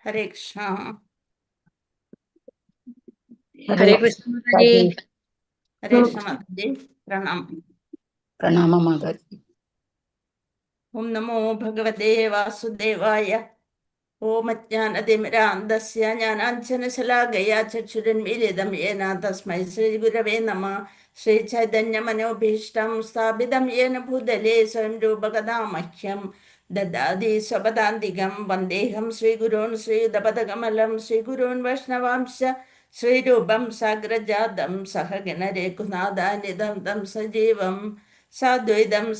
हरे कृष्णा। हरे कृष्ण माताजी। हरे कृष्ण माताजी, प्रणाम। प्रणाम माताजी। ओम नमो भगवते वासुदेवाय। ओम अज्ञानतिमिरान्धस्य ज्ञानाञ्जनशलाकया चक्षुरुन्मीलितं येन तस्मै श्रीगुरवे नमः। श्रीचैतन्यमनोभीष्टं स्थापितं येन भूतले स्वयं रूपकदा मह्यं ददाति स्वपदान्तिकं। वन्देऽहं श्रीगुरून् श्रीयुतपदकमलं श्रीगुरून् वैष्णवांश्च श्रीरूपं साग्रजातं सहगण रघुनाथान्वितं तं सजीवं साद्वैतं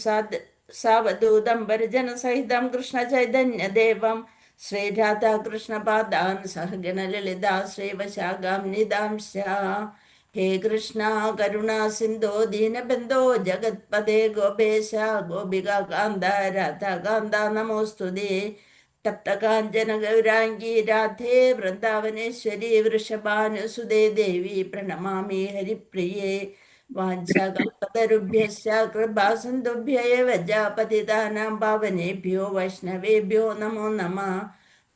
सावधूतं परिजनसहितं कृष्णचैतन्यदेवं श्रीराधाकृष्णपादान् सहगण ललिता श्रीवशाखान्वितांश्च। हे कृष्णा करुणा सिन्धो दीनबन्धो जगत्पते गोपेश गोपिका कान्त राधा कान्त नमोऽस्तुते। तप्तकाञ्चन गौराङ्गी राधे वृन्दावनेश्वरी वृषभानुसुते देवी प्रणमामि हरिप्रिये। वाञ्छाकल्पतरुभ्यश्च कृपासिन्धुभ्य एव च पतितानां पावनेभ्यो वैष्णवेभ्यो नमो नमः।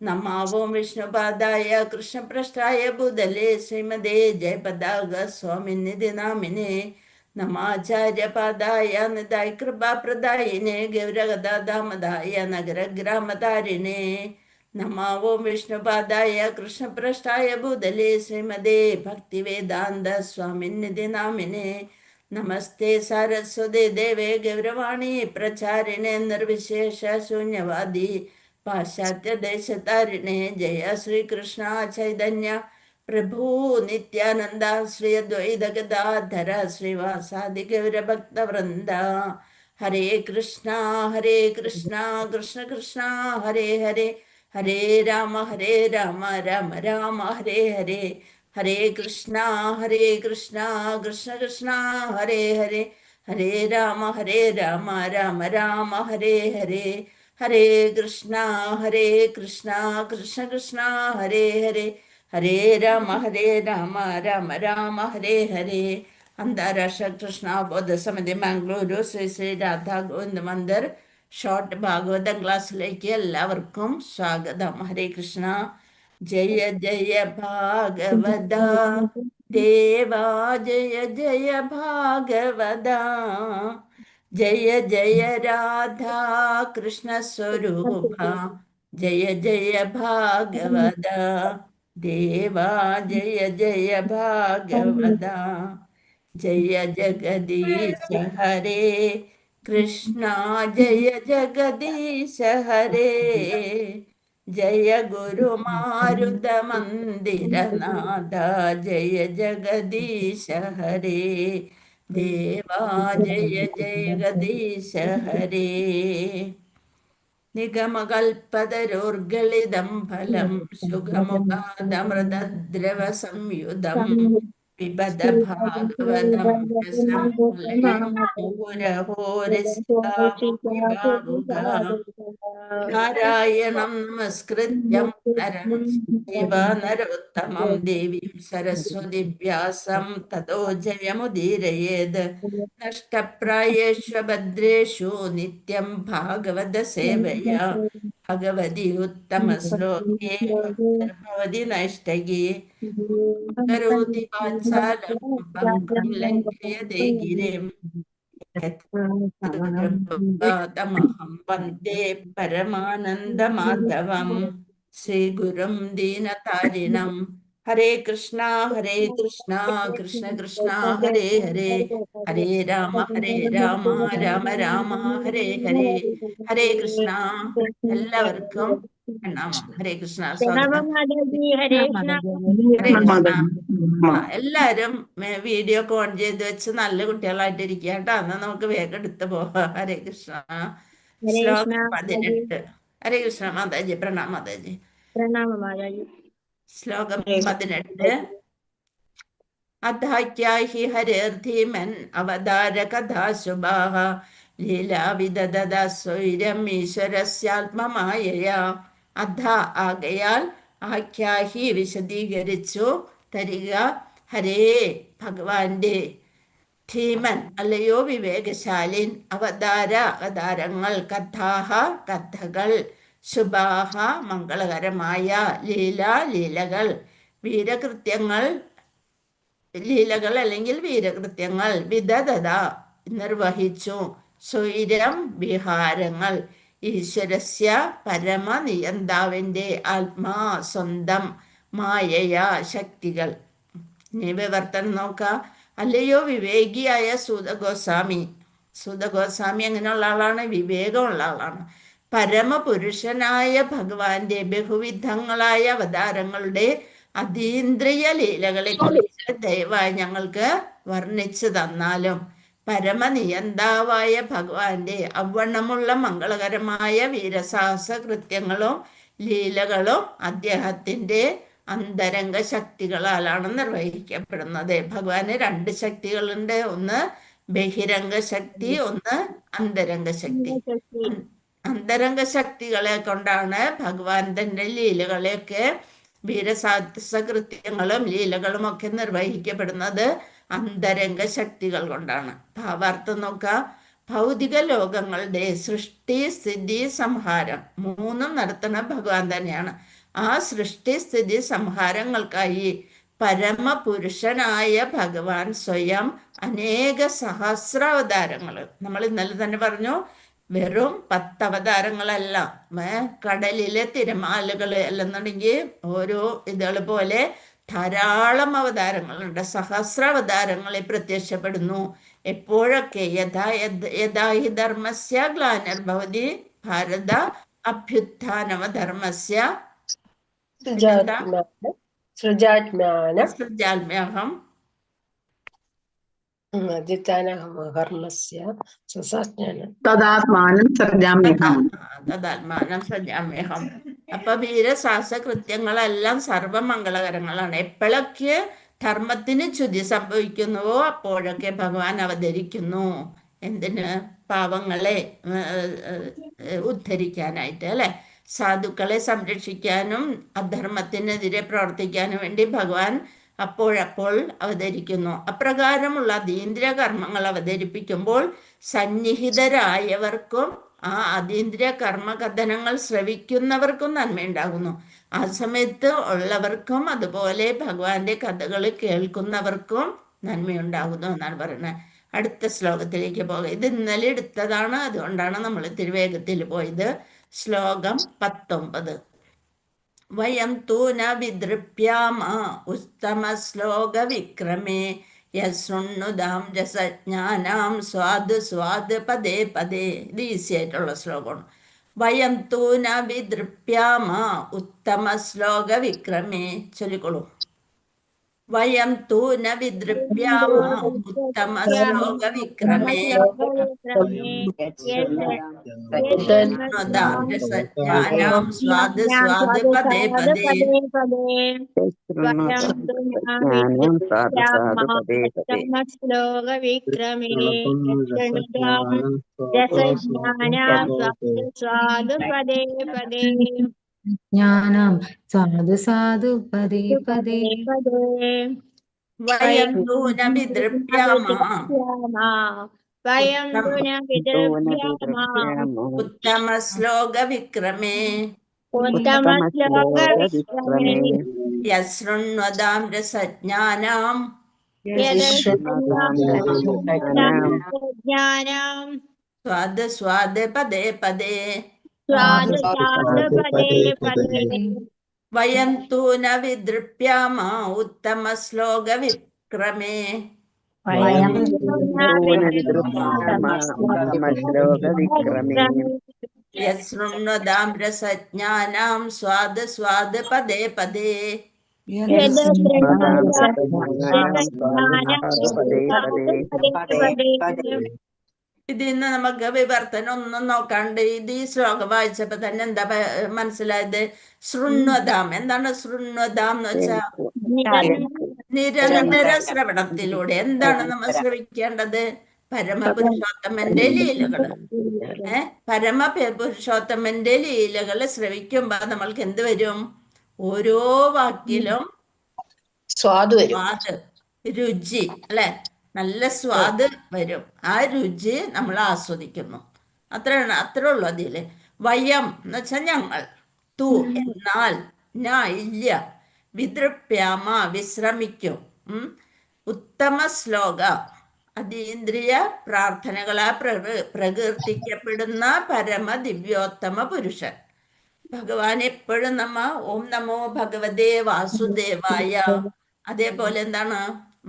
नमो विष्णुपादाय कृष्णपृष्ठाय भूतले श्रीमते जयपताकस्वामिनिधि नामिने। नमाचार्यपादाय निताय कृपाप्रदायिने गौरगदामदाय नगरग्रामतारिणे। नमो विष्णुपादाय कृष्णपृष्ठाय भूतले श्रीमते भक्तिवेदान्त स्वामिनिधि नामिने। नमस्ते सारस्वते देवे गौरवाणी प्रचारिणे निर्विशेष शून्यवादी पाश्चात्य देशतारिणे। जय श्री कृष्ण चैतन्य प्रभु नित्यानंद श्री अद्वैत गदाधर श्रीवासादि गौरभक्तवृंद। हरे कृष्णा कृष्ण कृष्ण हरे हरे, हरे राम राम राम हरे हरे। हरे कृष्णा कृष्ण कृष्ण हरे हरे, हरे राम राम राम हरे हरे। हरे कृष्णा कृष्ण कृष्ण हरे हरे, हरे राम राम राम हरे हरे। അന്താരാഷ്ട്ര കൃഷ്ണ ബോധ സമിതി മാംഗ്ലൂരു ശ്രീ ശ്രീ രാധാ ഗോവിന്ദ മന്ദിർ ഷോർട്ട് ഭാഗവതം ക്ലാസ്സിലേക്ക് എല്ലാവർക്കും സ്വാഗതം. ഹരേ കൃഷ്ണ. ജയ ജയ ഭാഗവത ദേവാ ജയ ജയ ഭാഗവത, ജയ ജയ രാധാ കൃഷ്ണ സ്വരൂപ ജയ ജയ ഭാഗവത ദേവാ ജയ ജയ ഭാഗവത। जय जगदीश हरे कृष्ण जय जगदीश हरे, जय गुरु मारुत मंदिर नाथ जय जगदीश हरे। देवा जय जगदीश हरे। निगमकल्पतरोर्गलितं फलं सुखमुखादमृतद्रव संयुतं पिबत भागवतं रसं मुनिः मुहुरहो रसिका मुनिभावुकाः। नारायणं नमस्कृत्यं नरं चैव नरोत्तमं देवीं सरस्वतीं व्यासं ततो जयमुदीरयेत्। नष्टप्रायेषु भद्रेषु नित्यं भागवत सेवया भगवति उत्तमश्लोके भक्तिर्भवति नैष्ठिकी। करोति वाचालं पङ्गुं लङ्घयते गिरिं തമഹം വന്ദേ പരമാനന്ദമാധവം ശ്രീഗുരും ദീനതാരിണം. ഹരേ കൃഷ്ണ കൃഷ്ണ കൃഷ്ണ ഹരേ ഹരേ, ഹരേ രാമ രാമ രാമ ഹരേ ഹരേ. ഹരേ കൃഷ്ണ. എല്ലാവർക്കും പ്രണാമം. ഹരേ കൃഷ്ണ. സ്വാഗതം. ഹരേ കൃഷ്ണ. ഹരേ കൃഷ്ണ. എല്ലാരും വീഡിയോ ഒക്കെ ഓൺ ചെയ്ത് വെച്ച് നല്ല കുട്ടികളായിട്ടിരിക്കുക കേട്ടോ. എന്നാ നമുക്ക് വേഗം എടുത്ത് പോവാം. ഹരേ കൃഷ്ണ. ശ്ലോകം 18. ഹരേ കൃഷ്ണ മാതാജി. പ്രണാം മാതാജി. പ്രണാമ മാതാജി. ശ്ലോകം 18. അധാഖ്യാഹി ഹരേർധീമൻ അവതാര കഥാശുഭാഃ ലീലാവിദദ സ്വൈരം ഈശ്വരസ്യാത്മമായയാ. അധ ആകയാൽ, ആഖ്യാഹി വിശദീകരിച്ചു തരിക, ഹരേ ഭഗവാന്റെ, ധീമൻ അല്ലയോ വിവേകശാലിൻ, അവതാര അവതാരങ്ങൾ, കഥാഹ കഥകൾ, ശുഭാഹ മംഗളകരമായ, ലീല ലീലകൾ, വീരകൃത്യങ്ങൾ ലീലകൾ അല്ലെങ്കിൽ വീരകൃത്യങ്ങൾ, വിദദദ നിർവഹിച്ചു, സ്വൈരം വിഹാരങ്ങൾ, ഈശ്വരസ്യ പരമനിയന്താവിന്റെ ആത്മാ സ്വന്തം, മായയ ശക്തികൾ. ഇനി വിവർത്തനം നോക്കാം. അല്ലയോ വിവേകിയായ സൂതഗോസ്വാമി. സൂതഗോസ്വാമി എങ്ങനെയുള്ള ആളാണ്? വിവേകമുള്ള ആളാണ്. പരമപുരുഷനായ ഭഗവാന്റെ ബഹുവിധങ്ങളായ അവതാരങ്ങളുടെ അതീന്ദ്രിയ ലീലകളെ കുറിച്ച് ദയവായി ഞങ്ങൾക്ക് വർണ്ണിച്ചു തന്നാലും. പരമനിയന്താവായ ഭഗവാന്റെ അവണ്ണമുള്ള മംഗളകരമായ വീരസാഹസ കൃത്യങ്ങളും ലീലകളും അദ്ദേഹത്തിന്റെ അന്തരംഗ ശക്തികളാലാണ് നിർവഹിക്കപ്പെടുന്നത്. ഭഗവാന് 2 ശക്തികളുണ്ട്. ഒന്ന് ബഹിരംഗ ശക്തി, ഒന്ന് അന്തരംഗ ശക്തി. അന്തരംഗ ശക്തികളെ കൊണ്ടാണ് ഭഗവാൻ തന്റെ ലീലകളെയൊക്കെ, വീരസാഹസ കൃത്യങ്ങളും ലീലകളും ഒക്കെ നിർവഹിക്കപ്പെടുന്നത് അന്തരംഗ ശക്തികൾ കൊണ്ടാണ്. ഭാവാർത്ഥം നോക്കാം. ഭൗതിക ലോകങ്ങളുടെ സൃഷ്ടി സ്ഥിതി സംഹാരം 3 നടത്തുന്ന ഭഗവാൻ തന്നെയാണ്. ആ സൃഷ്ടി സ്ഥിതി സംഹാരങ്ങൾക്കായി പരമപുരുഷനായ ഭഗവാൻ സ്വയം അനേക സഹസ്രാവതാരങ്ങൾ, നമ്മൾ ഇന്നലെ തന്നെ പറഞ്ഞു, വെറും 10 അവതാരങ്ങളല്ല, കടലിലെ തിരമാലകൾ അല്ലെന്നുണ്ടെങ്കിൽ ഓരോ ഇതുകൾ പോലെ ധാരാളം അവതാരങ്ങളുണ്ട്. സഹസ്രാവതാരങ്ങളിൽ പ്രത്യക്ഷപ്പെടുന്നു. എപ്പോഴൊക്കെ? യഥാഹി ധർമ്മസ്യ ഗ്ലാനിർഭവതി ഭാരത അഭ്യുത്ഥാനമധർമ്മസ്യ സൃജാത്മ്യഹം തദാത്മാനം സൃജാമ്യഹം. അപ്പൊ വീരസാഹസ കൃത്യങ്ങളെല്ലാം സർവമംഗളകരങ്ങളാണ്. എപ്പോഴൊക്കെ ധർമ്മത്തിന് ച്യുതി സംഭവിക്കുന്നുവോ അപ്പോഴൊക്കെ ഭഗവാൻ അവതരിക്കുന്നു. എന്തിന്? പാവങ്ങളെ ഉദ്ധരിക്കാനായിട്ട്, അല്ലെ? സാധുക്കളെ സംരക്ഷിക്കാനും അധർമ്മത്തിനെതിരെ പ്രവർത്തിക്കാനും വേണ്ടി ഭഗവാൻ അപ്പോഴപ്പോൾ അവതരിക്കുന്നു. അപ്രകാരമുള്ള അതീന്ദ്രിയ കർമ്മങ്ങൾ അവതരിപ്പിക്കുമ്പോൾ സന്നിഹിതരായവർക്കും ആ അതീന്ദ്രിയ കർമ്മകഥനങ്ങൾ ശ്രവിക്കുന്നവർക്കും നന്മയുണ്ടാകുന്നു. ആ സമയത്ത് ഉള്ളവർക്കും അതുപോലെ ഭഗവാന്റെ കഥകൾ കേൾക്കുന്നവർക്കും നന്മയുണ്ടാകുന്നു എന്നാണ് പറയുന്നത്. അടുത്ത ശ്ലോകത്തിലേക്ക് പോകാം. ഇത് ഇന്നലെ എടുത്തതാണ്, അതുകൊണ്ടാണ് നമ്മൾ ഇത്തിരി വേഗത്തിൽ പോയത്. ശ്ലോകം 19. വയം തൂ ന വിദൃപ്യാമ ഉത്തമ ശ്ലോക വിക്രമേ യശൃണ്ണുദാം രസജ്ഞാനാം സ്വാദ് സ്വാദ് പദേ പദേ. ഇത് ഈസി ആയിട്ടുള്ള ശ്ലോകമാണ്. വയം തൂ ന വിദൃപ്യാമ ഉത്തമ ശ്ലോക വിക്രമേ. ചൊല്ലിക്കൊള്ളൂ. വയം തൂ ന വിദൃപ്യാമ ഉത്തമ ശ്ലോക വിക്രമേ രസജ്ഞാനാം സ്വാദ് സ്വാദ് പദേ പദേ. ശ്ലോക വിക്രമേ സ്വാദു പദേ പദേ. ജ്ഞാനം സാധു സാധു പദേ പദേ. വയം തൂ ന വിദൃപ്യാമ ഉത്തമ ശ്ലോക വിക്രമേ യശൃണ്വതാം രസജ്ഞാനാം ജ്ഞാനം സ്വാദ് സ്വാദ് പദേ പദേ സ്വാദ് സ്വാദ് പദേ പദേ വയം തൂ ന വിദൃപ്യാമ ഉത്തമ ശ്ലോക വിക്രമേ യശൃണ്വതാം രസജ്ഞാനാം സ്വാദ് സ്വാദ് പദേ പദേ. ഇതിൽ നിന്ന് നമുക്ക് വിവർത്തനം ഒന്നും നോക്കാണ്ട് ഇത് ഈ ശ്ലോകം വായിച്ചപ്പോ തന്നെ എന്താ മനസ്സിലായത്? ശൃണ്വതാം. എന്താണ് ശൃണ്വതാം എന്ന് വെച്ചാൽ നിരന്തര ശ്രവണത്തിലൂടെ. എന്താണ് നമ്മൾ ശ്രവിക്കേണ്ടത്? പരമപുരുഷോത്തമന്റെ ലീലകള്. പരമപുരുഷോത്തമന്റെ ലീലകള് ശ്രവിക്കുമ്പോ നമ്മൾക്ക് എന്ത് വരും? ഓരോ വാക്കിലും സ്വാദ്, രുചി, അല്ലെ? നല്ല സ്വാദ് വരും. ആ രുചി നമ്മൾ ആസ്വദിക്കുന്നു. അത്രേ ഉള്ളൂ അതില്. വയം എന്ന് വെച്ചാൽ ഞങ്ങൾ, തു എന്നാൽ, ന ഇല്ല, വിദൃപ്യാമ വിശ്രമിക്കും, ഉത്തമ ശ്ലോക അതീന്ദ്രിയ പ്രാർത്ഥനകളാ പ്രകീർത്തിക്കപ്പെടുന്ന പരമ ദിവ്യോത്തമ പുരുഷൻ ഭഗവാൻ എപ്പോഴും നമ്മ ഓം നമോ ഭഗവതേ വാസുദേവായ, അതേപോലെ എന്താണ്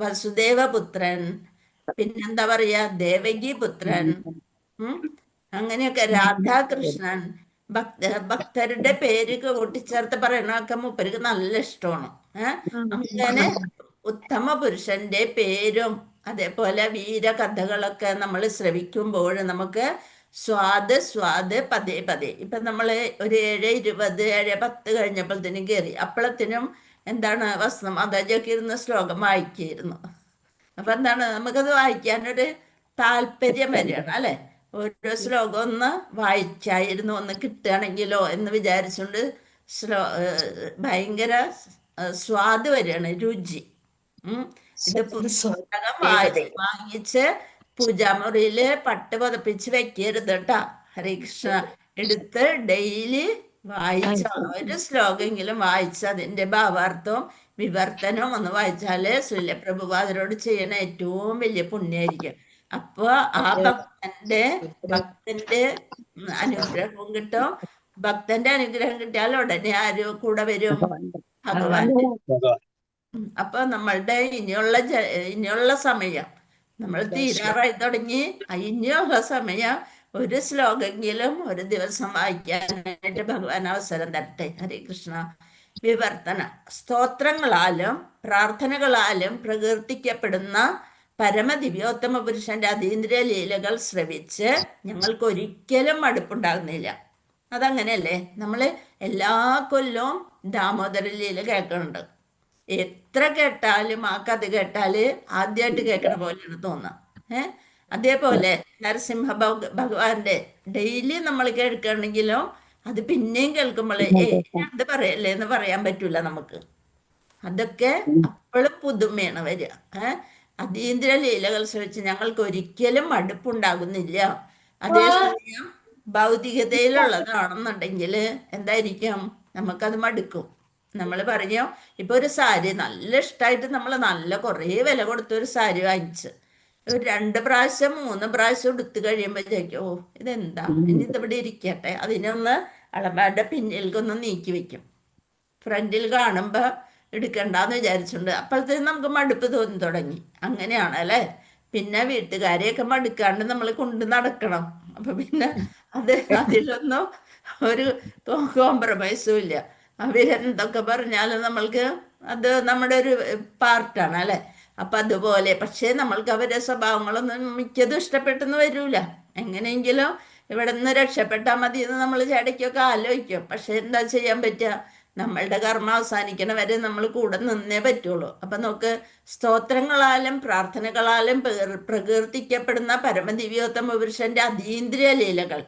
വസുദേവപുത്രൻ, പിന്നെന്താ പറയാ ദേവകി പുത്രൻ, അങ്ങനെയൊക്കെ രാധാകൃഷ്ണൻ, ഭക്തരുടെ പേര് കൂട്ടിച്ചേർത്ത് പറയണൊക്കെ മൂപ്പർക്ക് നല്ല ഇഷ്ടമാണ്. അങ്ങനെ ഉത്തമ പുരുഷന്റെ പേരും അതേപോലെ വീരകഥകളൊക്കെ നമ്മൾ ശ്രവിക്കുമ്പോൾ നമുക്ക് സ്വാദ് സ്വാദ് പതേ പതേ. ഇപ്പൊ നമ്മള് ഒരു 7:20 7:10 കഴിഞ്ഞപ്പോഴത്തേനും കയറി. അപ്പോഴത്തേനും എന്താണ് വസ്ത്രമാതാജൊക്കെ ഇരുന്ന് ശ്ലോകം വായിക്കായിരുന്നു. അപ്പൊ എന്താണ് നമുക്കത് വായിക്കാനൊരു താല്പര്യം വരികയാണ്, അല്ലെ? ഓരോ ശ്ലോകം ഒന്ന് വായിച്ചായിരുന്നു, ഒന്ന് കിട്ടുകയാണെങ്കിലോ എന്ന് വിചാരിച്ചുകൊണ്ട് ഭയങ്കര സ്വാദ് വരികയാണ്, രുചി. ഇത് പുസ്തകം വാങ്ങിച്ച് പൂജാമുറിയില് പട്ട് പതപ്പിച്ച് വെക്കരുത് കേട്ടാ. ഹരേകൃഷ്ണ എടുത്ത് ഡെയിലി വായിച്ച ഒരു ശ്ലോകമെങ്കിലും വായിച്ച് അതിന്റെ ഭാവാർത്ഥവും വിവർത്തനവും ഒന്ന് വായിച്ചാല് ശ്രീല പ്രഭുപാദരോട് ചെയ്യണ ഏറ്റവും വലിയ പുണ്യായിരിക്കും. അപ്പൊ ആ ഭക്തന്റെ അനുഗ്രഹവും കിട്ടും. ഭക്തന്റെ അനുഗ്രഹം കിട്ടിയാൽ ഉടനെ ആരും കൂടെ വരും? ഭഗവാൻ. അപ്പൊ നമ്മളുടെ ഇനിയുള്ള സമയം നമ്മൾ തീരാറായി തുടങ്ങി. ഇനിയുള്ള സമയം ഒരു ശ്ലോകമെങ്കിലും ഒരു ദിവസം വായിക്കാനായിട്ട് ഭഗവാൻ അവസരം തരട്ടെ. ഹരേ കൃഷ്ണ. വിവർത്തന സ്തോത്രങ്ങളാലും പ്രാർത്ഥനകളാലും പ്രകീർത്തിക്കപ്പെടുന്ന പരമദിവ്യോത്തമ പുരുഷന്റെ അതീന്ദ്രിയ ലീലകൾ ശ്രവിച്ച് ഞങ്ങൾക്ക് ഒരിക്കലും മടുപ്പുണ്ടാകുന്നില്ല. അതങ്ങനെയല്ലേ? നമ്മള് എല്ലാ കൊല്ലവും ദാമോദര ലീല കേൾക്കുന്നുണ്ട്. എത്ര കേട്ടാലും ആ കഥ കേട്ടാല് ആദ്യമായിട്ട് കേൾക്കണ പോലെയാണ് തോന്നുക. അതേപോലെ നരസിംഹ ഭഗവാന്റെ ഡെയിലി നമ്മൾ കേൾക്കണമെങ്കിലും അത് പിന്നെയും കേൾക്കുമ്പോഴേ അത് പറയല്ലേ എന്ന് പറയാൻ പറ്റൂല നമുക്ക്. അതൊക്കെ അപ്പോഴും പുതുമയാണ് വരിക. അതീന്ദ്രിയ ലീലകൾ ശ്രമിച്ച് ഞങ്ങൾക്ക് ഒരിക്കലും മടുപ്പുണ്ടാകുന്നില്ല. അതേസമയം ഭൗതികതയിലുള്ളതാണെന്നുണ്ടെങ്കിൽ എന്തായിരിക്കും? നമുക്കത് മടുക്കും. നമ്മൾ പറഞ്ഞു, ഇപ്പൊ ഒരു സാരി നല്ല ഇഷ്ടമായിട്ട് നമ്മൾ നല്ല കുറേ വില കൊടുത്ത ഒരു സാരി വാങ്ങിച്ച് ഒരു 2 പ്രാവശ്യം 3 പ്രാവശ്യം എടുത്തു കഴിയുമ്പോഴേക്കും ഓ ഇതെന്താ, ഇനി ഇതിവിടെ ഇരിക്കട്ടെ, അതിനൊന്ന് അളവാടെ പിന്നിലേക്കൊന്ന് നീക്കി വെക്കും. ഫ്രണ്ടിൽ കാണുമ്പോ എടുക്കണ്ടെന്ന് വിചാരിച്ചുണ്ട്. അപ്പോഴത്തേക്കും നമുക്ക് മടുപ്പ് തോന്നി തുടങ്ങി. അങ്ങനെയാണ് അല്ലേ? പിന്നെ വീട്ടുകാരെയൊക്കെ മടുക്കാണ്ട് നമ്മൾ കൊണ്ട് നടക്കണം. അപ്പൊ പിന്നെ അതിലൊന്നും ഒരു കോംപ്രമൈസും ഇല്ല. അവരെന്തൊക്കെ പറഞ്ഞാലും നമ്മൾക്ക് അത് നമ്മുടെ ഒരു പാർട്ടാണ്, അല്ലെ? അപ്പൊ അതുപോലെ പക്ഷേ നമ്മൾക്ക് അവരുടെ സ്വഭാവങ്ങളൊന്നും മിക്കതും ഇഷ്ടപ്പെട്ടെന്ന് വരൂല. എങ്ങനെയെങ്കിലും ഇവിടെ നിന്ന് രക്ഷപ്പെട്ടാൽ മതി എന്ന് നമ്മൾ ചേടയ്ക്കൊക്കെ ആലോചിക്കും. പക്ഷെ എന്താ ചെയ്യാൻ പറ്റുക? നമ്മളുടെ കർമ്മം അവസാനിക്കണ വരെ നമ്മൾ കൂടെ നിന്നേ പറ്റുള്ളൂ. അപ്പൊ നമുക്ക് സ്തോത്രങ്ങളാലും പ്രാർത്ഥനകളാലും പ്രകീർത്തിക്കപ്പെടുന്ന പരമദിവ്യോത്തമ പുരുഷന്റെ അതീന്ദ്രിയ ലീലകൾ,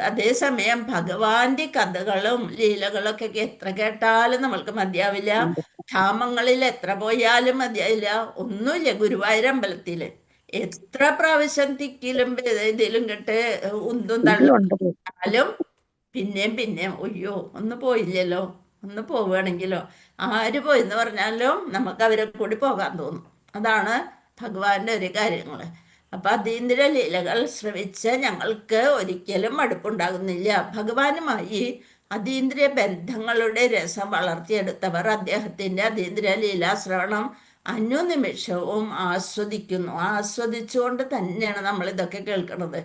അതേസമയം ഭഗവാന്റെ കഥകളും ലീലകളൊക്കെ എത്ര കേട്ടാലും നമ്മൾക്ക് മതിയാവില്ല. ധാമങ്ങളിൽ എത്ര പോയാലും മതിയാവില്ല. ഒന്നുമില്ല, ഗുരുവായൂരമ്പലത്തില് എത്ര പ്രാവശ്യം തിക്കിലും ഇതിലും കെട്ട് ഉന്തും തള്ളും പിന്നെയും ഒയ്യോ ഒന്ന് പോയില്ലല്ലോ, ഒന്ന് പോവുകയാണെങ്കിലോ, ആര് പോയെന്ന് പറഞ്ഞാലും നമുക്ക് അവരെ കൂടി പോകാൻ തോന്നും. അതാണ് ഭഗവാന്റെ ഒരു കാര്യങ്ങൾ. അപ്പൊ അതീന്ദ്രിയ ലീലകൾ ശ്രവിച്ച് ഞങ്ങൾക്ക് ഒരിക്കലും മടുപ്പുണ്ടാകുന്നില്ല. ഭഗവാനുമായി അതീന്ദ്രിയ ബന്ധങ്ങളുടെ രസം വളർത്തിയെടുത്തവർ അദ്ദേഹത്തിന്റെ അതീന്ദ്രിയ ലീലാശ്രവണം അനുനിമിഷവും ആസ്വദിക്കുന്നു. ആസ്വദിച്ചുകൊണ്ട് തന്നെയാണ് നമ്മൾ ഇതൊക്കെ കേൾക്കുന്നത്.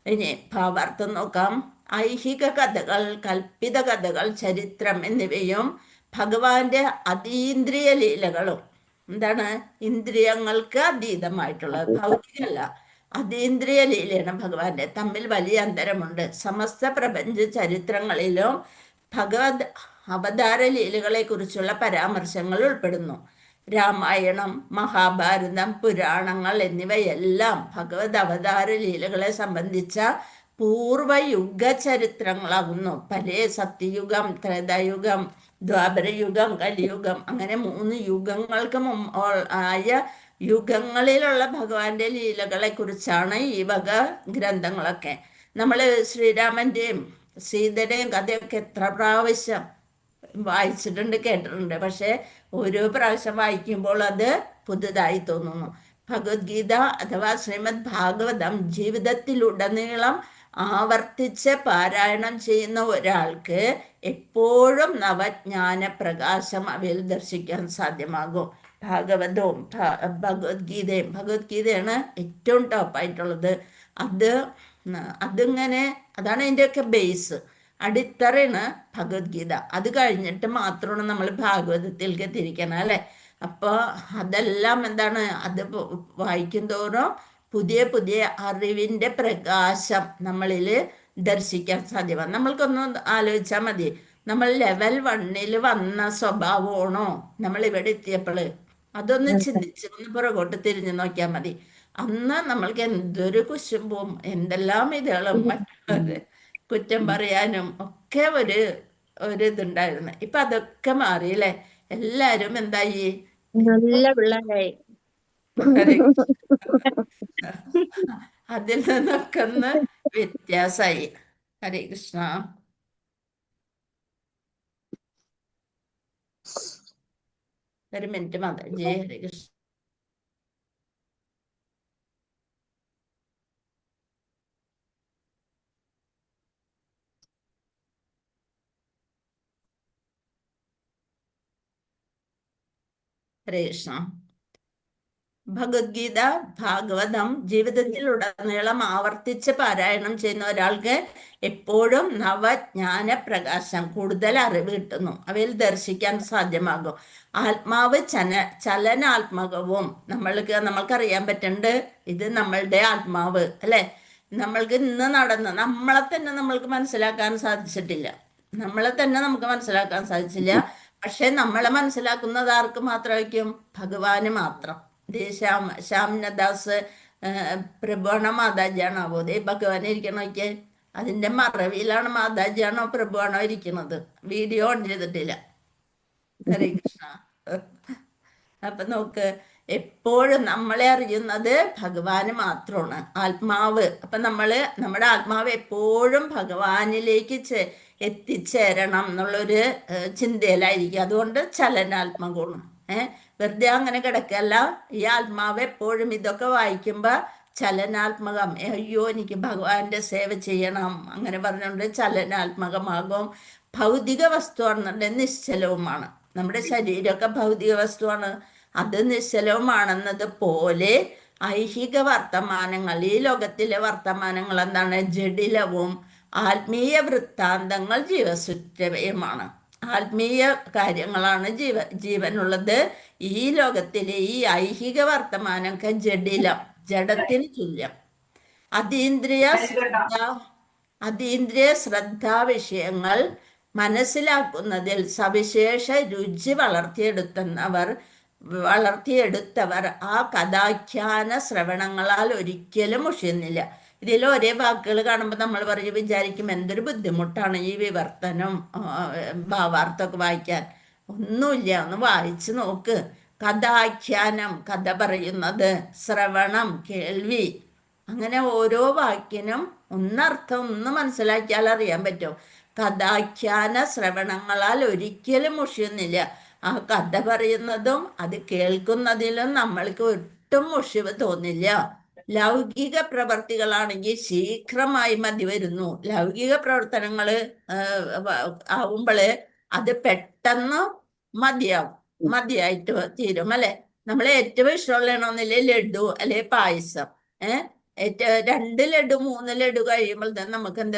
ഇനി ഭാവാർത്ഥം നോക്കാം. ഐഹിക കഥകൾ, കൽപ്പിത കഥകൾ, ചരിത്രം എന്നിവയും ഭഗവാന്റെ അതീന്ദ്രിയ ലീലകളും. എന്താണ്? ഇന്ദ്രിയങ്ങൾക്ക് അതീതമായിട്ടുള്ളത്, ഭൗതികമല്ല, അതീന്ദ്രിയ ലീലയാണ് ഭഗവാന്റെ. തമ്മിൽ വലിയ അന്തരമുണ്ട്. സമസ്ത പ്രപഞ്ച ചരിത്രങ്ങളിലും ഭഗവത് അവതാര ലീലകളെ കുറിച്ചുള്ള പരാമർശങ്ങൾ ഉൾപ്പെടുന്നു. രാമായണം, മഹാഭാരതം, പുരാണങ്ങൾ എന്നിവയെല്ലാം ഭഗവത് അവതാര ലീലകളെ സംബന്ധിച്ച പൂർവയുഗ ചരിത്രങ്ങളാകുന്നു. പലേ സത്യയുഗം, ത്രേതായുഗം, ദ്വാപരയുഗം, കലിയുഗം, അങ്ങനെ 3 യുഗങ്ങൾക്ക് ആയ യുഗങ്ങളിലുള്ള ഭഗവാന്റെ ലീലകളെ കുറിച്ചാണ് ഈ വക ഗ്രന്ഥങ്ങളൊക്കെ. നമ്മൾ ശ്രീരാമന്റെയും സീതയുടെയും കഥയൊക്കെ എത്ര പ്രാവശ്യം വായിച്ചിട്ടുണ്ട്, കേട്ടിട്ടുണ്ട്. പക്ഷെ ഓരോ പ്രാവശ്യം വായിക്കുമ്പോൾ അത് പുതുതായി തോന്നുന്നു. ഭഗവത്ഗീത അഥവാ ശ്രീമദ് ഭാഗവതം ജീവിതത്തിലുടനീളം ആവർത്തിച്ച് പാരായണം ചെയ്യുന്ന ഒരാൾക്ക് എപ്പോഴും നവജ്ഞാന പ്രകാശം അവയിൽ ദർശിക്കാൻ സാധ്യമാകും. ഭാഗവതവും ഭഗവത്ഗീതയാണ് ഏറ്റവും ടോപ്പായിട്ടുള്ളത്. അതിങ്ങനെ അതാണ് അതിൻ്റെയൊക്കെ ബേസ്, അടിത്തറയാണ് ഭഗവത്ഗീത. അത് കഴിഞ്ഞിട്ട് മാത്രമാണ് നമ്മൾ ഭാഗവതത്തിലേക്ക് തിരിക്കണം, അല്ലേ? അപ്പോൾ അതെല്ലാം എന്താണ്? അത് വായിക്കും തോറും പുതിയ പുതിയ അറിവിൻ്റെ പ്രകാശം നമ്മളിൽ ദർശിക്കാൻ സാധ്യമാണ്. നമ്മൾക്കൊന്ന് ആലോചിച്ചാൽ മതി, നമ്മൾ ലെവൽ 1 വന്ന സ്വഭാവമാണോ നമ്മൾ ഇവിടെ എത്തിയപ്പോൾ? അതൊന്ന് ചിന്തിച്ച് ഒന്ന് പുറകോട്ട് തിരിഞ്ഞു നോക്കിയാൽ മതി. അന്ന് നമ്മൾക്ക് എന്തൊരു കുശുമ്പും എന്തെല്ലാം ഇതുകളും മറ്റുള്ളവരെ കുറ്റം പറയാനും ഒക്കെ ഒരു ഇതുണ്ടായിരുന്നു. ഇപ്പൊ അതൊക്കെ മാറിയില്ലേ? എല്ലാരും എന്തായി? നല്ല പിള്ളേരായി. അതിൽ നിന്നൊക്കെ ഒന്ന് വ്യത്യാസമായി. ഹരേ കൃഷ്ണ. ഒരു മിനിറ്റ് മാതാജി. ഹരേ കൃഷ്ണ. ഹരേ കൃഷ്ണ. ഭഗവത്ഗീത, ഭാഗവതം ജീവിതത്തിലുടനീളം ആവർത്തിച്ച് പാരായണം ചെയ്യുന്ന ഒരാൾക്ക് എപ്പോഴും നവജ്ഞാന പ്രകാശം, കൂടുതൽ അറിവ് കിട്ടുന്നു, അവയിൽ ദർശിക്കാൻ സാധ്യമാകും. ആത്മാവ് ചലനാത്മകവും. നമ്മൾക്കറിയാൻ പറ്റുന്നുണ്ട് ഇത് നമ്മളുടെ ആത്മാവ്, അല്ലെ? നമ്മൾക്ക് ഇന്ന് നമ്മളെ തന്നെ നമ്മൾക്ക് മനസ്സിലാക്കാൻ സാധിച്ചിട്ടില്ല. പക്ഷെ നമ്മളെ മനസ്സിലാക്കുന്നത് ആർക്ക് മാത്രമായിരിക്കും? ഭഗവാന് മാത്രം. ശ്യാംനദാസ് പ്രഭുവാണോ മാതാജിയാണോ? അതേ ഭഗവാൻ ഇരിക്കണ നോക്കിയേ. അതിന്റെ മറവിയിലാണ് മാതാജിയാണോ പ്രഭുവാണോ ഇരിക്കുന്നത്. വീഡിയോ ഓൺ ചെയ്തിട്ടില്ല. ഹരേ കൃഷ്ണ. അപ്പൊ നോക്ക്, എപ്പോഴും നമ്മളെ അറിയുന്നത് ഭഗവാന് മാത്രമാണ്, ആത്മാവ്. അപ്പൊ നമ്മുടെ ആത്മാവ് എപ്പോഴും ഭഗവാനിലേക്ക് എത്തിച്ചേരണം എന്നുള്ളൊരു ചിന്തയിലായിരിക്കും. അതുകൊണ്ട് ചലനാത്മകമാണ്. വെറുതെ അങ്ങനെ കിടക്കല്ല. ഈ ആത്മാവ് എപ്പോഴും ഇതൊക്കെ വായിക്കുമ്പോൾ ചലനാത്മകം. അയ്യോ, എനിക്ക് ഭഗവാന്റെ സേവ ചെയ്യണം അങ്ങനെ പറഞ്ഞുകൊണ്ട് ചലനാത്മകമാകും. ഭൗതിക വസ്തുവാണെന്നുണ്ടെങ്കിൽ നിശ്ചലവുമാണ്. നമ്മുടെ ശരീരമൊക്കെ ഭൗതിക വസ്തുവാണ്, അത് നിശ്ചലവുമാണെന്നത് പോലെ ഐഹിക വർത്തമാനങ്ങൾ, ഈ ലോകത്തിലെ വർത്തമാനങ്ങൾ എന്താണ്? ജഡിലവും. ആത്മീയ വൃത്താന്തങ്ങൾ ജീവസുറ്റവയുമാണ്. ആത്മീയ കാര്യങ്ങളാണ് ജീവനുള്ളത്. ഈ ലോകത്തിലെ ഈ ഐഹിക വർത്തമാനമൊക്കെ ജഡിലം, ജഡത്തിന് തുല്യം. അതീന്ദ്രിയ ശ്രദ്ധാ വിഷയങ്ങൾ മനസ്സിലാക്കുന്നതിൽ സവിശേഷ രുചി വളർത്തിയെടുത്തവർ ആ കഥാഖ്യാന ശ്രവണങ്ങളാൽ ഒരിക്കലും മുഷിയുന്നില്ല. ഇതിൽ ഒരേ വാക്കുകൾ കാണുമ്പോൾ നമ്മൾ വിചാരിക്കും എന്തൊരു ബുദ്ധിമുട്ടാണ് ഈ വിവർത്തനം, ഭാവാർത്ഥമൊക്കെ വായിക്കാൻ. ഒന്നുമില്ല, ഒന്ന് വായിച്ചു നോക്ക്. കഥാഖ്യാനം, കഥ പറയുന്നത്, ശ്രവണം, കേൾവി, അങ്ങനെ ഓരോ വാക്കിനും ഒന്നർത്ഥം ഒന്ന് മനസ്സിലാക്കിയാൽ അറിയാൻ പറ്റും. കഥാഖ്യാന ശ്രവണങ്ങളാൽ ഒരിക്കലും മുഷിയുന്നില്ല. ആ കഥ പറയുന്നതും അത് കേൾക്കുന്നതിലും നമ്മൾക്ക് ഒട്ടും മുഷിവ് തോന്നില്ല. ലൗകിക പ്രവർത്തികളാണെങ്കിൽ ശീഘ്രമായി മതി വരുന്നു. ലൗകിക പ്രവർത്തനങ്ങള് ആവുമ്പോള് അത് പെട്ടെന്ന് മതിയായിട്ട് തീരും അല്ലെ. നമ്മളെ ഏറ്റവും ഇഷ്ടമുള്ളതെന്നൊന്നില്ലേ ലഡു അല്ലെ പായസം. രണ്ട് ലഡു 3 ലഡു കഴിയുമ്പോൾ തന്നെ നമുക്ക് എന്ത്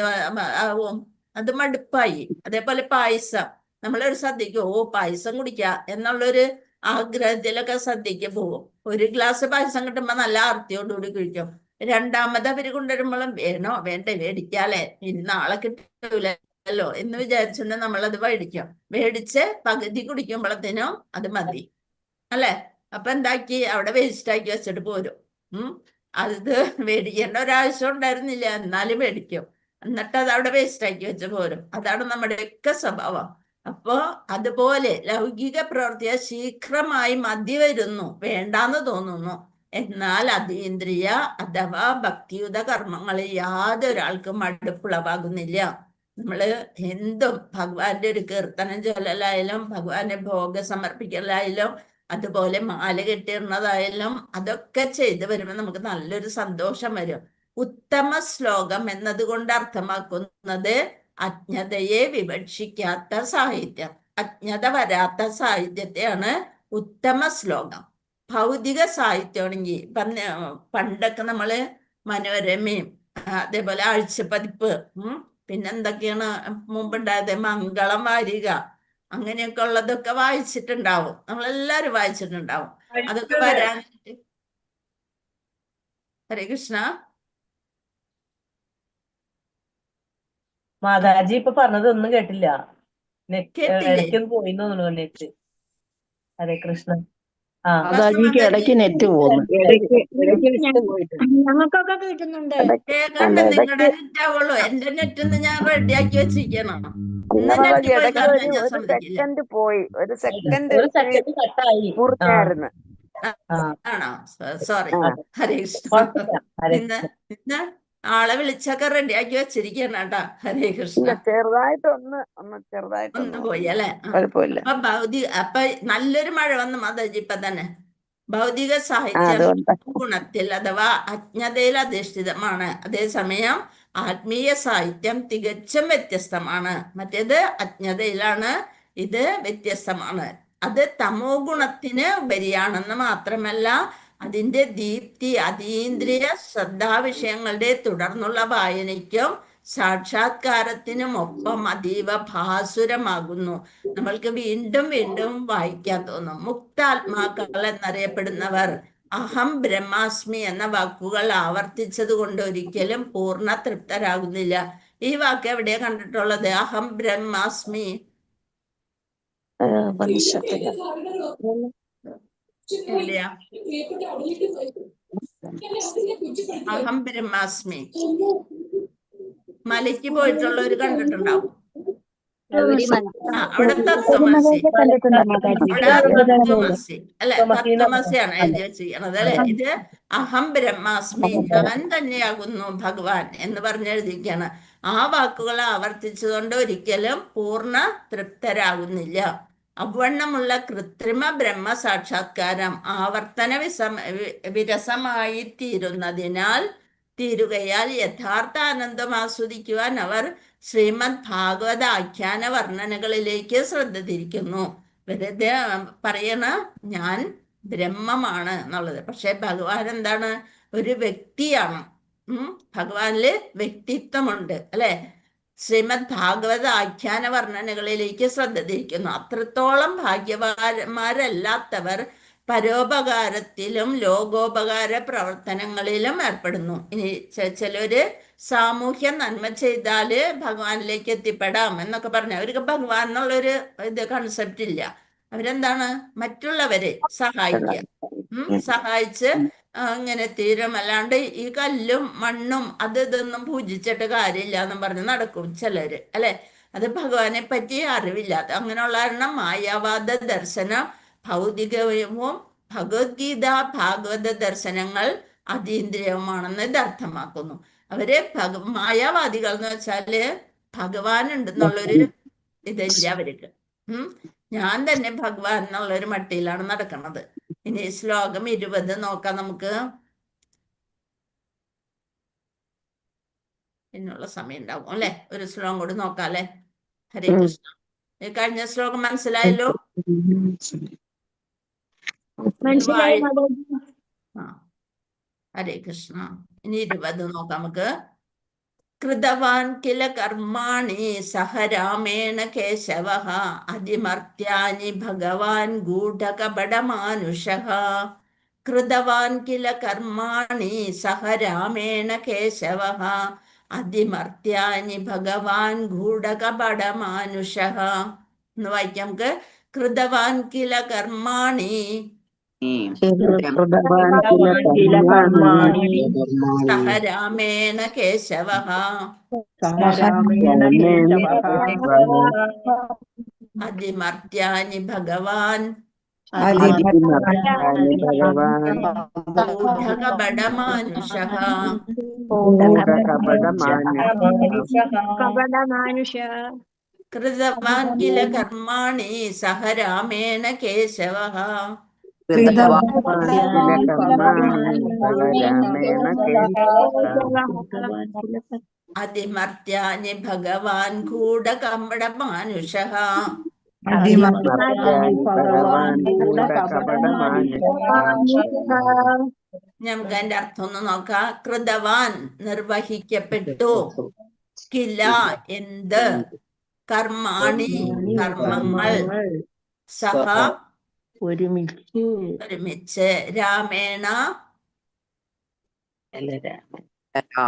ആവും? അത് മടുപ്പായി. അതേപോലെ പായസം നമ്മളൊരു സദ്യക്ക് പായസം കുടിക്കുക എന്നുള്ളൊരു ആഗ്രഹത്തിലൊക്കെ സദ്യക്ക് പോകും. ഒരു ഗ്ലാസ് പായസം കിട്ടുമ്പോ നല്ല ആർത്തിയോടുകൂടി കുടിക്കും. രണ്ടാമത് അവര് കൊണ്ടുവരുമ്പോഴും വേണോ വേണ്ടേ മേടിക്കാല്ലേ, ഇനി നാളെ കിട്ടൂലല്ലോ എന്ന് വിചാരിച്ചുകൊണ്ട് നമ്മളത് മേടിച്ച് പകുതി കുടിക്കുമ്പോഴത്തേനും അത് മതി അല്ലെ. അപ്പൊ എന്താക്കി അവിടെ വേസ്റ്റ് ആക്കി വെച്ചിട്ട് പോരും. അത് മേടിക്കേണ്ട ഒരാവശ്യം ഉണ്ടായിരുന്നില്ല, എന്നാലും മേടിക്കും. എന്നിട്ട് അത് അവിടെ വേസ്റ്റ് ആക്കി വെച്ച് പോരും. അതാണ് നമ്മുടെയൊക്കെ സ്വഭാവം. അപ്പോ അതുപോലെ ലൗകിക പ്രവൃത്തിയെ ശീഘ്രമായി മതി വരുന്നു, വേണ്ടാന്ന് തോന്നുന്നു. എന്നാൽ അതീന്ദ്രിയ അഥവാ ഭക്തിയുത കർമ്മങ്ങളിൽ യാതൊരാൾക്കും മടുപ്പുളവാകുന്നില്ല. നമ്മള് എന്തും ഭഗവാന്റെ ഒരു കീർത്തനം ചൊല്ലലായാലും ഭഗവാന്റെ ഭോഗം സമർപ്പിക്കലായാലും അതുപോലെ മാല കെട്ടിയിടുന്നതായാലും അതൊക്കെ ചെയ്തു വരുമ്പോൾ നമുക്ക് നല്ലൊരു സന്തോഷം വരും. ഉത്തമ ശ്ലോകം എന്നതുകൊണ്ട് അർത്ഥമാക്കുന്നത് അജ്ഞതയെ വിവക്ഷിക്കാത്ത സാഹിത്യം, അജ്ഞത വരാത്ത സാഹിത്യത്തെയാണ് ഉത്തമ ശ്ലോകം. ഭൗതിക സാഹിത്യമാണെങ്കിൽ പണ്ടൊക്കെ നമ്മള് മനോരമയും അതേപോലെ ആഴ്ചപ്പതിപ്പ് പിന്നെന്തൊക്കെയാണ് മുമ്പുണ്ടായത്, മംഗളം വാരിക, അങ്ങനെയൊക്കെ ഉള്ളതൊക്കെ വായിച്ചിട്ടുണ്ടാവും. നമ്മളെല്ലാരും വായിച്ചിട്ടുണ്ടാവും. അതൊക്കെ വരാനായിട്ട്. ഹരേ കൃഷ്ണ. മാതാജി ഇപ്പൊ പറഞ്ഞത് ഒന്നും കേട്ടില്ല. കേട്ടില്ലേ? ഇടയ്ക്കൊന്ന് പോയി തോന്നുന്നു നെറ്റ്. ഹരേ കൃഷ്ണ. മാതാജിക്ക് ഇടയ്ക്ക് നെറ്റ് പോകുന്നു. ഞങ്ങൾക്കൊക്കെ കിട്ടുന്നുണ്ട്. കേൾക്കണ്ട, നിങ്ങളുടെ നെറ്റ് ആവുള്ളൂ. എന്റെ നെറ്റ് ഞാൻ റെഡിയാക്കി വെച്ചിരിക്കണം. ഇന്ന് നെറ്റ് പോയി കഴിഞ്ഞാൽ ഞാൻ സമ്മതിക്കില്ല. ഒരു സെക്കൻഡ് കട്ടായി. ആണോ? സോറി. ഹരേ കൃഷ്ണ. ഇന്ന് ആളെ വിളിച്ചൊക്കെ റെഡിയാക്കി വെച്ചിരിക്കണം കേട്ടാ. ഹരേ കൃഷ്ണ. ഒന്ന് പോയി അല്ലെ. അപ്പൊ നല്ലൊരു മഴ വന്നു മാതാജി ഇപ്പൊ തന്നെ. ഭൗതിക സാഹിത്യം ഗുണത്തിൽ അഥവാ അജ്ഞതയിൽ അധിഷ്ഠിതമാണ്. അതേസമയം ആത്മീയ സാഹിത്യം തികച്ചും വ്യത്യസ്തമാണ്. മറ്റേത് അജ്ഞതയിലാണ്, ഇത് വ്യത്യസ്തമാണ്. അത് തമോ ഗുണത്തിന് ഉപരിയാണെന്ന് മാത്രമല്ല, അതിന്റെ ദീപ്തി അതീന്ദ്രിയ ശ്രദ്ധാവിഷയങ്ങളുടെ തുടർന്നുള്ള വായനയ്ക്കും സാക്ഷാത്കാരത്തിനും ഒപ്പം അതീവ ഭാസുരമാകുന്നു. നമ്മൾക്ക് വീണ്ടും വീണ്ടും വായിക്കാൻ തോന്നും. മുക്താത്മാക്കൾ എന്നറിയപ്പെടുന്നവർ അഹം ബ്രഹ്മാസ്മി എന്ന വാക്കുകൾ ആവർത്തിച്ചത് കൊണ്ട് ഒരിക്കലും പൂർണ്ണ തൃപ്തരാകുന്നില്ല. ഈ വാക്ക് എവിടെയാ കണ്ടിട്ടുള്ളത്? അഹം ബ്രഹ്മാസ്മി എവിടെയാ? അഹം ബ്രഹ്മാസ്മി മലയ്ക്ക് പോയിട്ടുള്ളവർ കണ്ടിട്ടുണ്ടാവും. അവിടെ തത്വമസി, അല്ലെ, തത്വമസിയാണ് എഴുതി വെച്ചിരിക്കുന്നത് അല്ലെ. ഇത് അഹം ബ്രഹ്മാസ്മി, ഞാൻ തന്നെയാകുന്നു ഭഗവാൻ എന്ന് പറഞ്ഞെഴുതിയിരിക്കുകയാണ്. ആ വാക്കുകൾ ആവർത്തിച്ചുകൊണ്ട് ഒരിക്കലും പൂർണ്ണ തൃപ്തരാകുന്നില്ല. അവണ്ണമുള്ള കൃത്രിമ ബ്രഹ്മ സാക്ഷാത്കാരം ആവർത്തന വിരസമായി തീരുകയാൽ യഥാർത്ഥ ആനന്ദം ആസ്വദിക്കുവാൻ അവർ ശ്രീമദ് ഭാഗവത ആഖ്യാന വർണ്ണനകളിലേക്ക് ശ്രദ്ധ തിരിക്കുന്നു. വെറുതെ പറയണ ഞാൻ ബ്രഹ്മമാണ് എന്നുള്ളത്. പക്ഷെ ഭഗവാൻ എന്താണ്? ഒരു വ്യക്തിയാണ്. ഭഗവാനില് വ്യക്തിത്വമുണ്ട് അല്ലെ. ശ്രീമദ് ഭാഗവത ആഖ്യാന വർണ്ണനകളിലേക്ക് ശ്രദ്ധ തിരിക്കുന്നു. അത്രത്തോളം ഭാഗ്യവാന്മാരല്ലാത്തവർ പരോപകാരത്തിലും ലോകോപകാര പ്രവർത്തനങ്ങളിലും ഏർപ്പെടുന്നു. ഇനി ചിലര് സാമൂഹ്യ നന്മ ചെയ്താല് ഭഗവാനിലേക്ക് എത്തിപ്പെടാം എന്നൊക്കെ പറഞ്ഞ അവർക്ക് ഭഗവാൻ എന്നുള്ളൊരു കൺസെപ്റ്റ് ഇല്ല. അവരെന്താണ്? മറ്റുള്ളവരെ സഹായിച്ച് ഇങ്ങനെ തീരും. അല്ലാണ്ട് ഈ കല്ലും മണ്ണും ഇതൊന്നും പൂജിച്ചിട്ട് കാര്യമില്ല എന്നും പറഞ്ഞ് നടക്കും ചിലര് അല്ലെ. അത് ഭഗവാനെ പറ്റി അറിവില്ലാത്ത അങ്ങനെയുള്ള കാരണം മായാവാദ ദർശനം ഭൗതികവും ഭഗവത്ഗീത ഭാഗവത ദർശനങ്ങൾ അതീന്ദ്രിയവുമാണെന്ന് ഇത് അർത്ഥമാക്കുന്നു. അവര് മായാവാദികൾ എന്ന് വെച്ചാല് ഭഗവാൻ ഉണ്ടെന്നുള്ളൊരു ഇതില്ല അവർക്ക്. ഞാൻ തന്നെ ഭഗവാൻ എന്നുള്ളൊരു മട്ടിയിലാണ് നടക്കുന്നത്. ഇനി ശ്ലോകം 20 നോക്കാം നമുക്ക്. പിന്നുള്ള സമയം ഉണ്ടാവും അല്ലെ? ഒരു ശ്ലോകം കൂടി നോക്കാം അല്ലെ? ഹരേ കൃഷ്ണ. ഈ കഴിഞ്ഞ ശ്ലോകം മനസ്സിലായല്ലോ? മനസ്സിലായി മാതാജി. ആ, ഹരേ കൃഷ്ണ. ഇനി 20 നോക്കാം നമുക്ക്. കൃതവാൻ കില കർമാണി സഹ രാമേണ കേശവഃ അതിമർത്യാനി ഭഗവാൻ ഗൂഢകപടമാനുഷഃ. കൃതവാൻ കില കർമാണി സഹ രാമേണ കേശവഃ അതിമർത്യാനി ഭഗവാൻ ഗൂഢകപടമാനുഷഃ. എന്ന് വായിക്കാം നമുക്ക്. കൃതവാൻ കില കർമാണി കൃതവാൻ കില കർമാണി സഹ രാമേണ കേശവഃ രാമേണ അതിമർത്യാനി ഭഗവാൻ ഭഗവാൻ ഗൂഢകപടമാനുഷഃ. കപടമാനുഷ. കൃതവാൻ കില കർമാണി സഹ രാമേണ കേശവഃ അതിമർത്യാനി ഭഗവാൻ ഗൂഢകപടമാനുഷഃ. നമുക്ക് അതിന്റെ അർത്ഥം ഒന്ന് നോക്കാം. കൃതവാൻ നിർവഹിക്കപ്പെട്ടു, കില എന്ത്, കർമാണി കർമ്മങ്ങൾ, സഹ ഒരുമിച്ച്, രാമേണ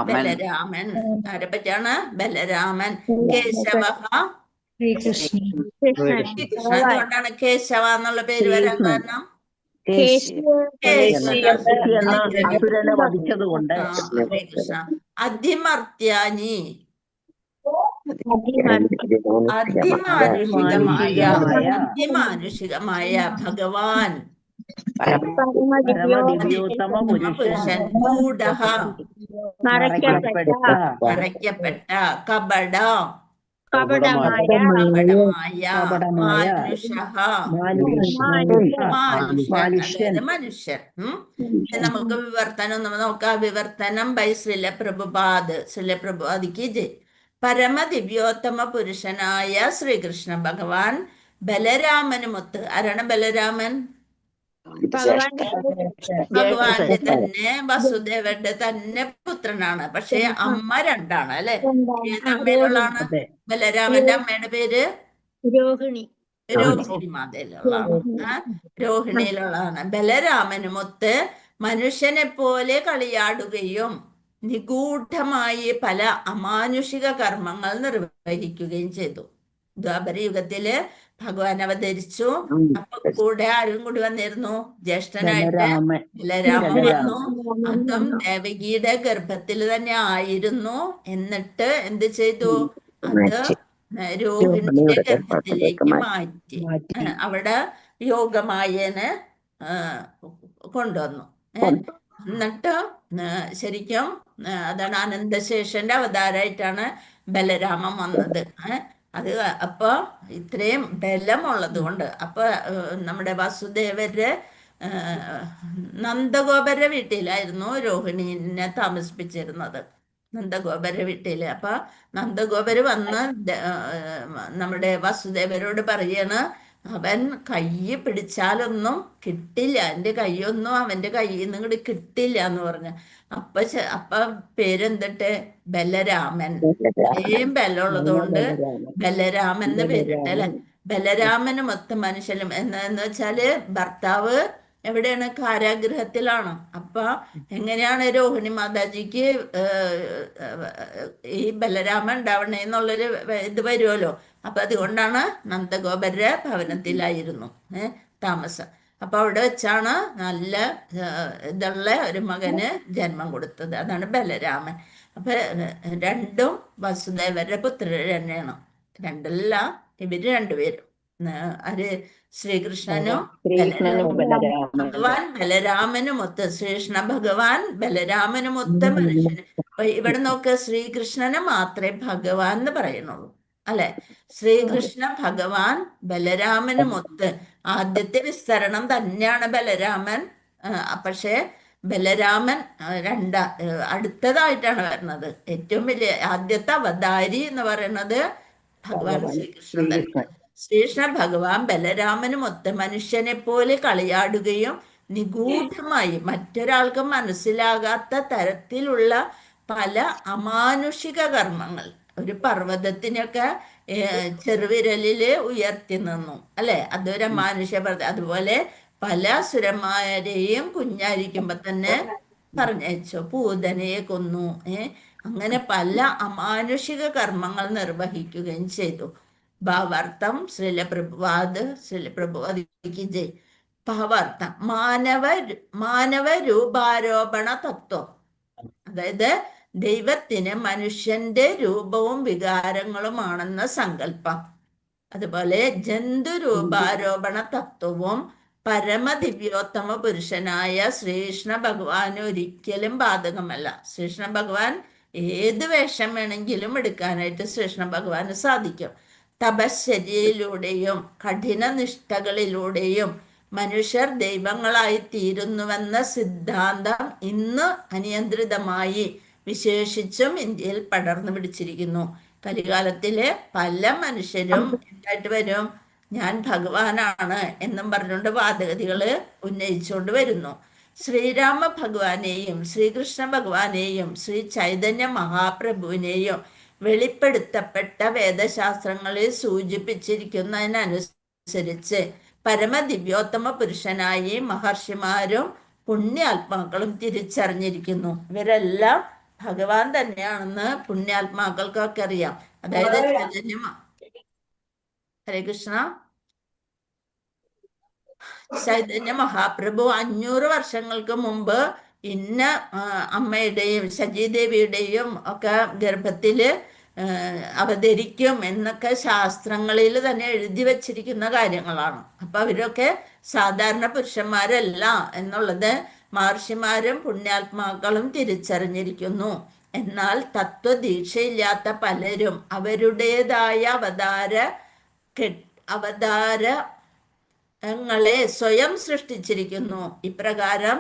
ബലരാമൻ. ആരെ പറ്റിയാണ്? ബലരാമൻ. കേശവഃ ശ്രീകൃഷ്ണൻ. ശ്രീകൃഷ്ണൻ. എന്തുകൊണ്ടാണ് കേശവ എന്നുള്ള പേര് വരാൻ കാരണം? അസുരനെ വധിച്ചത് കൊണ്ട്. ഹരേ കൃഷ്ണ. അതിമർത്യാനി അതിമാനുഷികമായ ഭഗവാൻ പുരുഷൻ, ഗൂഢഃ മറയ്ക്കപ്പെട്ട, കപട കപടമായ, മാനുഷഃ മനുഷ്യൻ. നമുക്ക് വിവർത്തനം നമ്മൾ നോക്കാം. വിവർത്തനം ബൈ ശ്രീല പ്രഭുപാദ്. ശ്രീല പ്രഭുപാദിക്ക് ജയ്. പരമദിവ്യോത്തമ പുരുഷനായ ശ്രീകൃഷ്ണ ഭഗവാൻ ബലരാമനുമൊത്ത്. ആരാണ് ബലരാമൻ? ഭഗവാന്റെ തന്നെ, വസുദേവന്റെ തന്നെ പുത്രനാണ്. പക്ഷെ അമ്മ രണ്ടാണ് അല്ലെ? ഏത് അമ്മയിലുള്ളതാണ്? ബലരാമന്റെ അമ്മയുടെ പേര് രോഹിണി. രോഹിണി മാതയിലുള്ളതാണ്. രോഹിണിയിലുള്ളതാണ്. ബലരാമനുമൊത്ത് മനുഷ്യനെ പോലെ കളിയാടുകയും നിഗൂഢമായി പല അമാനുഷിക കർമ്മങ്ങൾ നിർവഹിക്കുകയും ചെയ്തു. ദ്വാപരയുഗത്തില് ഭഗവാൻ അവതരിച്ചു. അപ്പൊ കൂടെ ആരും കൂടി വന്നിരുന്നു? ജ്യേഷ്ഠനായിട്ട് ബലരാമൻ വന്നു. അതും ദേവകിയുടെ ഗർഭത്തിൽ തന്നെ ആയിരുന്നു. എന്നിട്ട് എന്ത് ചെയ്തു? അത് രോഹിണിയുടെ ഗർഭത്തിലേക്ക് മാറ്റി അവിടെ യോഗമായന് കൊണ്ടുവന്നു. എന്നിട്ട് ശരിക്കും അതാണ് അനന്തശേഷന്റെ അവതാരമായിട്ടാണ് ബലരാമൻ വന്നത്. അത് അപ്പൊ ഇത്രയും ബലമുള്ളത് കൊണ്ട് അപ്പൊ നമ്മുടെ വസുദേവര് നന്ദഗോപരുടെ വീട്ടിലായിരുന്നു രോഹിണീനെ താമസിപ്പിച്ചിരുന്നത്. നന്ദഗോപരുടെ വീട്ടില്. അപ്പൊ നന്ദഗോപര് വന്ന് നമ്മുടെ വസുദേവരോട് പറയാണ്, അവൻ കൈ പിടിച്ചാലൊന്നും കിട്ടില്ല, എൻ്റെ കൈയൊന്നും അവന്റെ കയ്യിൽ നിന്ന് കൂടി കിട്ടില്ല എന്ന് പറഞ്ഞു. അപ്പൊ പേരെന്തിട്ട്? ബലരാമൻ. ഇത്രയും ബലമുള്ളത് കൊണ്ട് ബലരാമൻ എന്ന് പേരിട്ടല്ലേ. ബലരാമന് മൊത്ത മനുഷ്യനും എന്ന് വെച്ചാല് ഭർത്താവ് എവിടെയാണ്? കാരാഗൃഹത്തിലാണ്. അപ്പൊ എങ്ങനെയാണ് രോഹിണി മാതാജിക്ക് ഈ ബലരാമൻ ഉണ്ടാവണേ എന്നുള്ളൊരു ഇത് വരുമല്ലോ. അപ്പൊ അതുകൊണ്ടാണ് നന്ദഗോപരുടെ ഭവനത്തിലായിരുന്നു താമസം. അപ്പൊ അവിടെ വെച്ചാണ് നല്ല ഇതുള്ള ഒരു മകന് ജന്മം കൊടുത്തത്. അതാണ് ബലരാമൻ. അപ്പൊ രണ്ടും വസുദേവരുടെ പുത്രർ തന്നെയാണ്. രണ്ടല്ല, ഇവര് രണ്ടുപേരും. ആര്? ശ്രീകൃഷ്ണനും ഭഗവാൻ ബലരാമനുമൊത്ത്. ശ്രീകൃഷ്ണ ഭഗവാൻ ബലരാമനുമൊത്ത മനുഷ്യന്. അപ്പൊ ഇവിടെ നോക്ക്, ശ്രീകൃഷ്ണനെ മാത്രമേ ഭഗവാൻ എന്ന് പറയുന്നുള്ളൂ. അല്ലെ? ശ്രീകൃഷ്ണ ഭഗവാൻ ബലരാമനുമൊത്ത് ആദ്യത്തെ വിസ്തരണം തന്നെയാണ് ബലരാമൻ. പക്ഷേ ബലരാമൻ അടുത്തതായിട്ടാണ് വരുന്നത്. ഏറ്റവും വലിയ ആദ്യത്തെ അവതാരി എന്ന് പറയുന്നത് ഭഗവാൻ ശ്രീകൃഷ്ണൻ തന്നെ. ശ്രീകൃഷ്ണ ഭഗവാൻ ബലരാമനുമൊത്ത് മനുഷ്യനെ പോലെ കളിയാടുകയും നിഗൂഢമായി മറ്റൊരാൾക്ക് മനസ്സിലാകാത്ത തരത്തിലുള്ള പല അമാനുഷിക കർമ്മങ്ങൾ, ഒരു പർവ്വതത്തിനൊക്കെ ചെറുവിരലില് ഉയർത്തി നിന്നു, അല്ലെ? അതൊരു അമാനുഷ്യ അതുപോലെ പല സുരന്മാരെയും കുഞ്ഞായിരിക്കുമ്പോ തന്നെ പറഞ്ഞയച്ചു, പൂതനയെ കൊന്നു. അങ്ങനെ പല അമാനുഷിക കർമ്മങ്ങൾ നിർവഹിക്കുകയും ചെയ്തു. ഭാവാർത്ഥം ശ്രീല പ്രഭുവാദിക്ക് ജയ്. ഭാവാർത്ഥം മാനവ രൂപാരോപണ തത്വം, അതായത് ദൈവത്തിന് മനുഷ്യന്റെ രൂപവും വികാരങ്ങളുമാണെന്ന സങ്കല്പം. അതുപോലെ ജന്തുരൂപാരോപണ തത്വവും പരമദിവ്യോത്തമ പുരുഷനായ ശ്രീകൃഷ്ണ ഭഗവാന് ഒരിക്കലും ബാധകമല്ല. ശ്രീകൃഷ്ണ ഭഗവാൻ ഏത് വേഷം വേണമെങ്കിലും എടുക്കാനായിട്ട് ശ്രീകൃഷ്ണ ഭഗവാന് സാധിക്കും. തപശ്ചര്യയിലൂടെയും കഠിന നിഷ്ഠകളിലൂടെയും മനുഷ്യർ ദൈവങ്ങളായി തീരുന്നുവെന്ന സിദ്ധാന്തം ഇന്ന് അനിയന്ത്രിതമായി വിശേഷിച്ചും ഇന്ത്യയിൽ പടർന്നു പിടിച്ചിരിക്കുന്നു. കലികാലത്തിലെ പല മനുഷ്യരും എന്തായിട്ട് വരും? ഞാൻ ഭഗവാനാണ് എന്നും പറഞ്ഞുകൊണ്ട് വാദഗതികള് ഉന്നയിച്ചുകൊണ്ട് വരുന്നു. ശ്രീരാമ ഭഗവാനെയും ശ്രീകൃഷ്ണ ഭഗവാനെയും ശ്രീ ചൈതന്യ മഹാപ്രഭുവിനെയും വെളിപ്പെടുത്തപ്പെട്ട വേദശാസ്ത്രങ്ങളിൽ സൂചിപ്പിച്ചിരിക്കുന്നതിനനുസരിച്ച് പരമദിവ്യോത്തമ പുരുഷനായി മഹർഷിമാരും പുണ്യാത്മാക്കളും തിരിച്ചറിഞ്ഞിരിക്കുന്നു. ഇവരെല്ലാം ഭഗവാൻ തന്നെയാണെന്ന് പുണ്യാത്മാക്കൾക്കൊക്കെ അറിയാം. അതായത് ഹരേ കൃഷ്ണ, ചൈതന്യ മഹാപ്രഭു 500 വർഷങ്ങൾക്ക് മുമ്പ് ഇന്ന അമ്മയുടെയും സജീദേവിയുടെയും ഒക്കെ ഗർഭത്തില് അവതരിക്കും എന്നൊക്കെ ശാസ്ത്രങ്ങളിൽ തന്നെ എഴുതി വച്ചിരിക്കുന്ന കാര്യങ്ങളാണ്. അപ്പൊ അവരൊക്കെ സാധാരണ പുരുഷന്മാരല്ല എന്നുള്ളത് മഹർഷിമാരും പുണ്യാത്മാക്കളും തിരിച്ചറിഞ്ഞിരിക്കുന്നു. എന്നാൽ തത്വദീക്ഷയില്ലാത്ത പലരും അവരുടേതായ അവതാരങ്ങളെ സ്വയം സൃഷ്ടിച്ചിരിക്കുന്നു. ഇപ്രകാരം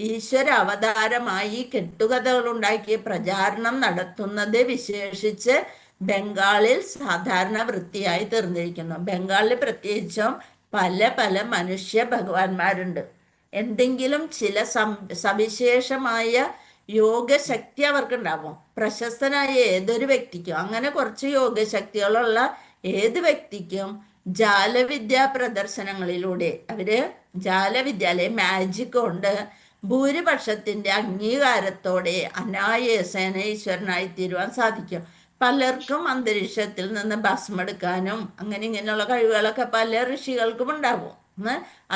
ഈശ്വര അവതാരമായി കെട്ടുകഥകളുണ്ടാക്കി പ്രചാരണം നടത്തുന്നത് വിശേഷിച്ച് ബംഗാളിൽ സാധാരണ വൃത്തിയായി തീർന്നിരിക്കുന്നു. ബംഗാളിൽ പ്രത്യേകിച്ചും പല മനുഷ്യ ഭഗവാന്മാരുണ്ട്. എന്തെങ്കിലും ചില സവിശേഷമായ യോഗശക്തി അവർക്കുണ്ടാവും. പ്രശസ്തനായ ഏതൊരു വ്യക്തിക്കും, അങ്ങനെ കുറച്ച് യോഗശക്തികളുള്ള ഏത് വ്യക്തിക്കും ജാലവിദ്യാ പ്രദർശനങ്ങളിലൂടെ അവര് ജാലവിദ്യ മാജിക് കൊണ്ട് ഭൂരിപക്ഷത്തിന്റെ അംഗീകാരത്തോടെ അനായാസേന ഈശ്വരനായി തീരുവാൻ സാധിക്കും. പലർക്കും അന്തരീക്ഷത്തിൽ നിന്ന് ഭസ്മെടുക്കാനും അങ്ങനെ ഇങ്ങനെയുള്ള കഴിവുകളൊക്കെ പല ഋഷികൾക്കും ഉണ്ടാവും.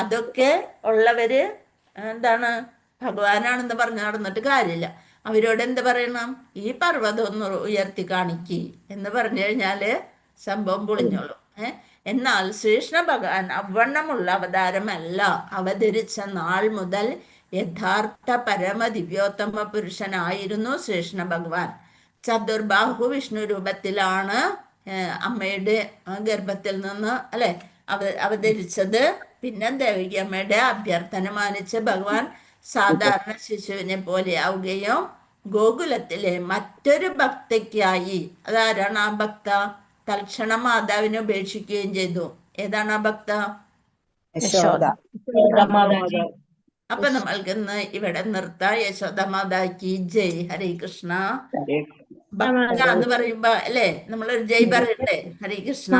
അതൊക്കെ ഉള്ളവര് എന്താണ് ഭഗവാനാണെന്ന് പറഞ്ഞു നടന്നിട്ട് കാര്യമില്ല. അവരോട് എന്ത് പറയണം? ഈ പർവ്വതം ഒന്ന് ഉയർത്തി കാണിക്കി എന്ന് പറഞ്ഞു കഴിഞ്ഞാല് സംഭവം പൊളിഞ്ഞോളും. എന്നാൽ ശ്രീകൃഷ്ണ ഭഗവാൻ അവണ്ണമുള്ള അവതാരമല്ല. അവതരിച്ച നാൾ മുതൽ യഥാർത്ഥ പരമദിവ്യോത്തമ പുരുഷനായിരുന്നു ശ്രീകൃഷ്ണ ഭഗവാൻ. ചതുർബാഹു വിഷ്ണു രൂപത്തിലാണ് അമ്മയുടെ ഗർഭത്തിൽ നിന്ന് അവതരിച്ചത്. പിന്നെ ദേവകി അമ്മയുടെ അഭ്യർത്ഥന മാനിച്ച് ഭഗവാൻ സാധാരണ ശിശുവിനെ പോലെ ആവുകയും ഗോകുലത്തിലെ മറ്റൊരു ഭക്തയ്ക്കായി, അതാരാണ് ആ ഭക്ത? തൽക്ഷണ മാതാവിനെ ഉപേക്ഷിക്കുകയും ചെയ്തു. ഏതാണ് ആ ഭക്ത? അപ്പൊ നമ്മൾക്ക് ഇന്ന് ഇവിടെ നിർത്താം. യശോദ മാതാക്ക് ജയ്. ഹരേ കൃഷ്ണ. ഭക്ത എന്ന് പറയുമ്പോ അല്ലെ നമ്മളൊരു ജയ് പറയട്ടെ? ഹരേ കൃഷ്ണ.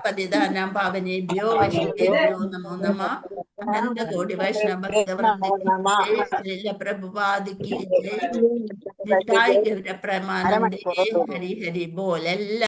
പതിദാനം പാവനേഭ്യോ വൈഷ്ണവേഭ്യോ നമോ നമഃ. അനന്തകോടി വൈഷ്ണവ ഭക്തവൃന്ദ പ്രഭുപാദിക്ക് ജയ്. മിഠായി ഗൗര പ്രമാനന്ദേ. ഹരി ഹരി ബോൽ. എല്ലാ